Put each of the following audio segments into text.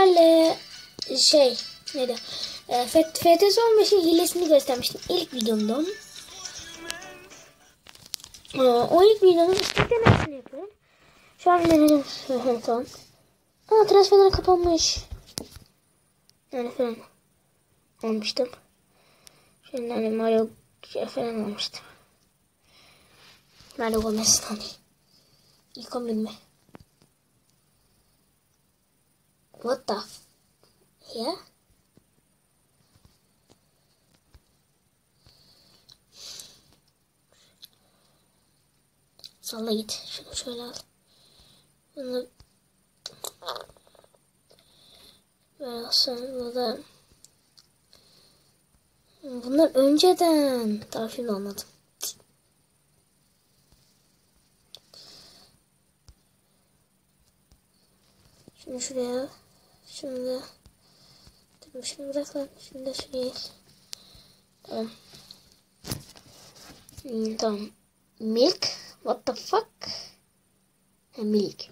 sizlerle neydi? FTS 15'in hilesini göstermiştim ilk videomda. O ilk videonun isteklemesini yapıyorum. Şu an denedim. Tamam. Aa, transferler kapanmış. Yani falan almıştım. Şimdi hani Mario falan almıştım. Mario Gomez hani. İlk 11 mi? What the yeah? Salla git. Şunu şöyle al. Bunu böyle sonra bunlar önceden. Daha şimdi anladım. Şunu şuraya. Şunu da. Tamam, şunu bırak lan. Şunu da şuraya. Tamam. Tamam. Milk. What the fuck? Ha, milk.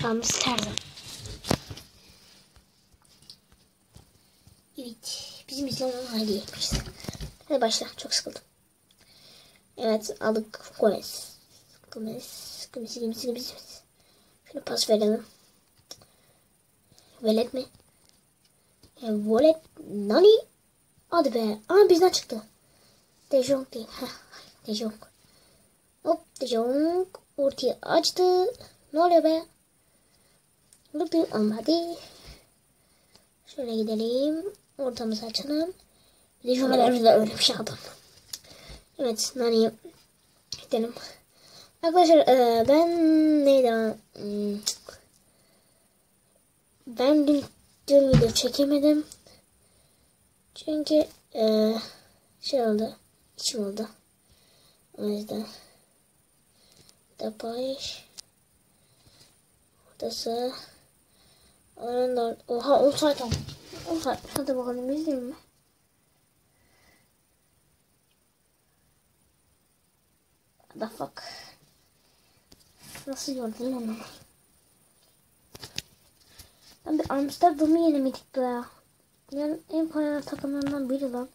Amsterdam. Evet. Bizim İslam'ın hali yapmışız. Hadi başla. Çok sıkıldım. Evet. Aldık. Gomez. Şöyle pas verelim. Velet mi? Volet. Nani? Hadi be. Aa, bizden çıktı. De Jong değil. De Jong. Hop, De Jong. Ortaya açtı. Ne oluyor be? Vurdu ama hadi. Şöyle gidelim. Ortamızı açalım. De Jong'lar da öyle bir şey adam. Evet. Nani'ye gidelim. Arkadaşlar ben neydi? Ben dün video çekemedim. Çünkü şey oldu. İçim oldu. O yüzden. Depay. Ortası. Oha 10 saat oldu. 10 saat. Hadi bakalım izleyeyim mi? What the fuck? Nasıl gördün onu? Ben bir Amsterdam'ı yenemedik be. Yani en paralı takımlarından biri lan.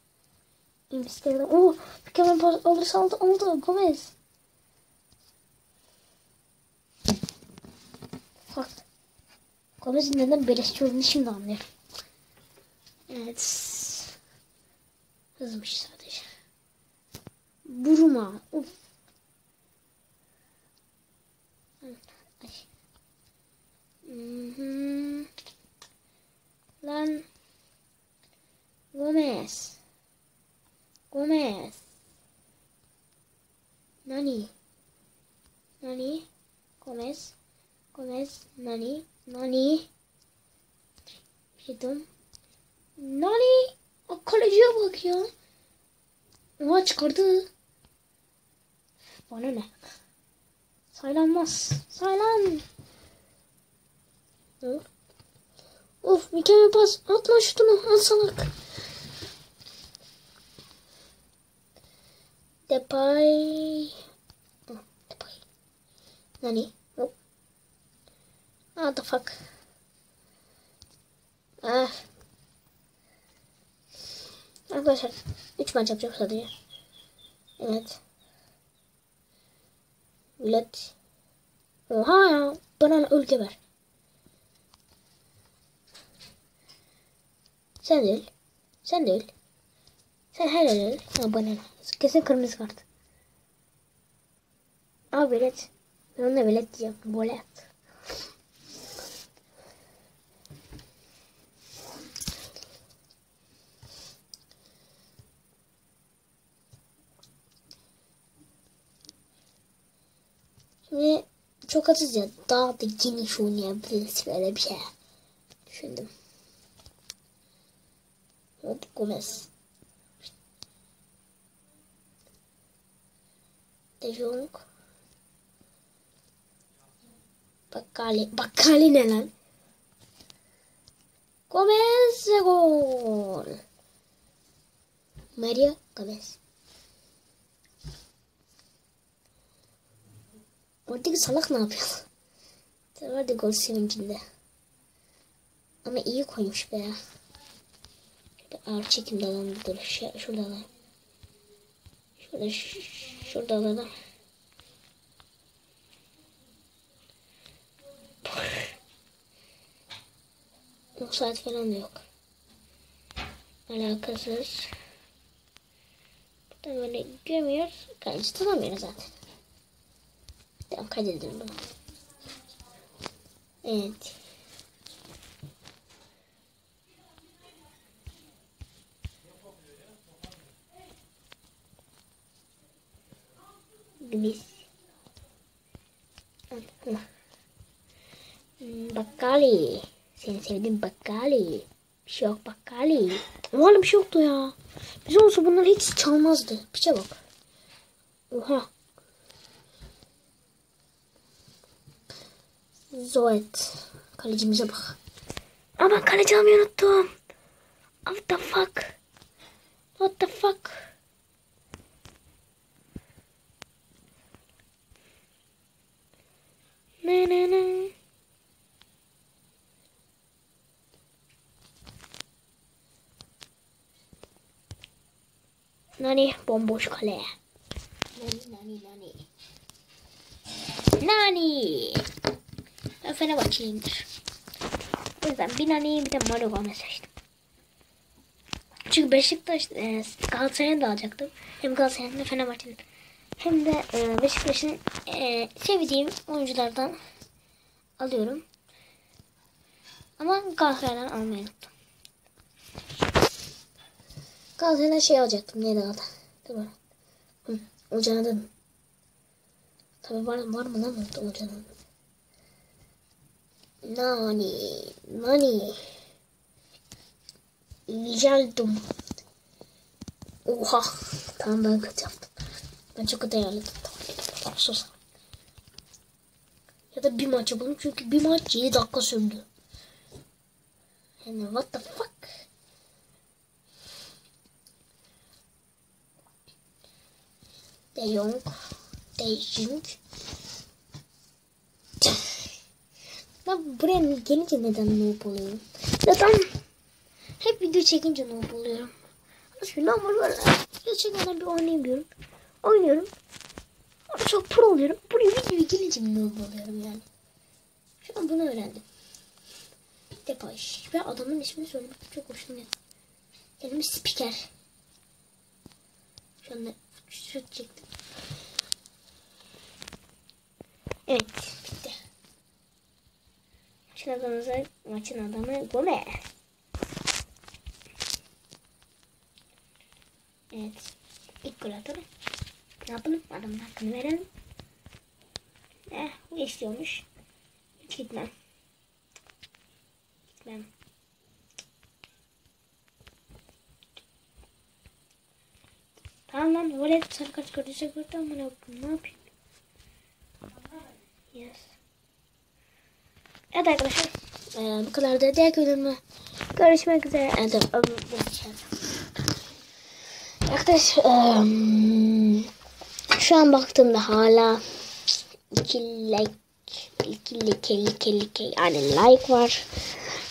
Amsterdam. Oo, bir kemer pas alırsa aldı. Gomez. Bak. Gomez'in neden beleşçi olduğunu şimdi anlıyorum. Evet. Hızmış sadece. Buruma. Of. Ay. Lan. Gomez. Nani. Gomez. Nani. Pardon. Nani. O kaleciye bak ya. Oha, çıkardı. Bana ne? Saylanmaz. Saylan. Of, mükemmel pas. Atma şutunu. Al salak. Depay. Nani? Hop. What the fuck? Arkadaşlar 3 maç yapacağım sadece. Evet. Millet. Oha ya. Bana ülke ver. Sen değil. Sen her öyle. Ha, bana. Kesin kırmızı kart. Aa, velet. Ben ona velet diyeceğim. Volet. Şimdi çok atız ya. Daha da geniş oynayabiliriz böyle bir şey. Düşündüm. Hop, Gomez. De Jong. Bakkali ne lan? Gomez gol. Mario Gomez. Oradaki salak ne yapıyor? Sen vardı gol sevincinde. Ama iyi koymuş be. Ağır çekimde alalım. Dur şurada alalım. Şurada alalım. O saat falan da yok. Alakasız. Burada böyle gömüyoruz. Kaleci tutamıyoruz zaten. Tamam, kaydedelim bunu. Evet. Biz. Bakkali. Seni sevdim Bakkali. Bir şey yok Bakkali. Oğlum bir şey yoktu ya. Biz olsa bunları hiç çalmazdı. Piçe bak. Oha. Zoet. Kalecimize bak. Ama kaleci almayı unuttum. What the fuck? What the fuck? Ne. Nani bomboş kale. Nani. Ben Fenerbahçeliyimdir. O yüzden bir Nani'yi bir de Mario Gomez seçtim. Çünkü Beşiktaş Galatasaray'ı da alacaktım. Hem Galatasaray'ın hem de Fenerbahçe'nin. Hem de Beşiktaş'ın sevdiğim oyunculardan alıyorum. Ama Galatasaray'dan almayı unuttum. Galatasaray'dan şey alacaktım. Neydi adı? Dur bana. Hocanın adı mı? Tabii var mı lan hocanın adı? Nani. Rijaldım. Oha. Tamam, ben kötü yaptım. Ben çok kötü ayarladım. Tamam. Sus. Ya da bir maç yapalım çünkü bir maç 7 dakika sürdü. Yani what the fuck? De Jong. Ben buraya gelince neden noob oluyorum? Neden? Hep video çekince noob oluyorum. Aslında normal böyle video çekmeden bir oynayayım diyorum. Oynuyorum. Sonra çok pro oluyorum. Buraya video gelince noob oluyorum yani. Şu an bunu öğrendim. Depay. Ve adamın ismini söylemek çok hoşuma gitti. Kendimi spiker. Şu anda şut çektim. Evet, bitti. Maçın adamı Gomez. Evet. İlk gol atalım. Ne yapalım? Adamın hakkını verelim. Bu istiyormuş. Gitmem. Tamam lan. Voley sarı kart gördüyse gördü ama ne yapayım? Yes. Evet arkadaşlar. Bu kadar da diğer bölümde görüşmek üzere. Arkadaşlar şu an baktığımda hala 2 yani like var.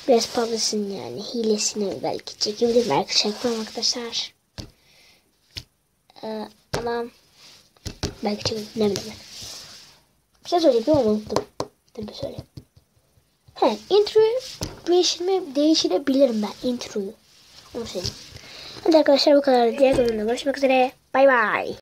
Biraz publish'in yani hilesini belki çekebilirim. Belki çekmem arkadaşlar. Ama belki çekebilirim. Ne bileyim. Bir şey söyleyeyim ama unuttum. Tabii söyleyeyim. Introyu değiştirebilirim ben. Introyu. Onu söyleyeyim. Hadi arkadaşlar bu kadar. Diğer bölümde görüşmek üzere. Bay bay.